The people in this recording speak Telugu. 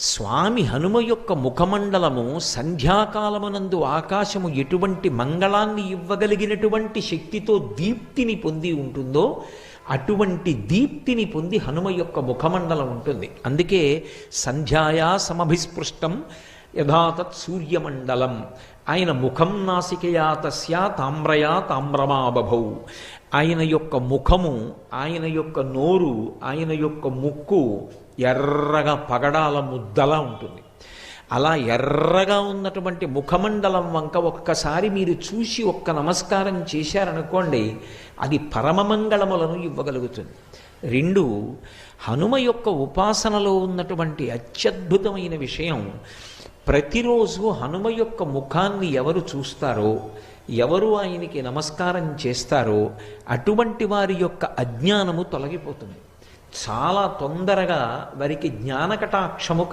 స్వామి హనుమ యొక్క ముఖమండలము సంధ్యాకాలమునందు ఆకాశము ఎటువంటి మంగళాన్ని ఇవ్వగలిగినటువంటి శక్తితో దీప్తిని పొంది ఉంటుందో అటువంటి దీప్తిని పొంది హనుమ యొక్క ముఖమండలం ఉంటుంది. అందుకే సంధ్యాయా సమభిస్పృష్టం యథాతత్ సూర్యమండలం. ఆయన ముఖం నాసికయా తస్యా తామ్రయా తామ్రమాబభౌ. ఆయన యొక్క ముఖము, ఆయన యొక్క నోరు, ఆయన యొక్క ముక్కు ఎర్రగా పగడాల ముద్దలా ఉంటుంది. అలా ఎర్రగా ఉన్నటువంటి ముఖమండలం వంక ఒక్కసారి మీరు చూసి ఒక్క నమస్కారం చేశారనుకోండి, అది పరమమంగళములను ఇవ్వగలుగుతుంది. రెండు, హనుమ యొక్క ఉపాసనలో ఉన్నటువంటి అత్యద్భుతమైన విషయం, ప్రతిరోజు హనుమ యొక్క ముఖాన్ని ఎవరు చూస్తారో, ఎవరు ఆయనకి నమస్కారం చేస్తారో అటువంటి వారి యొక్క అజ్ఞానము తొలగిపోతుంది. చాలా తొందరగా వారికి జ్ఞానకటాక్షము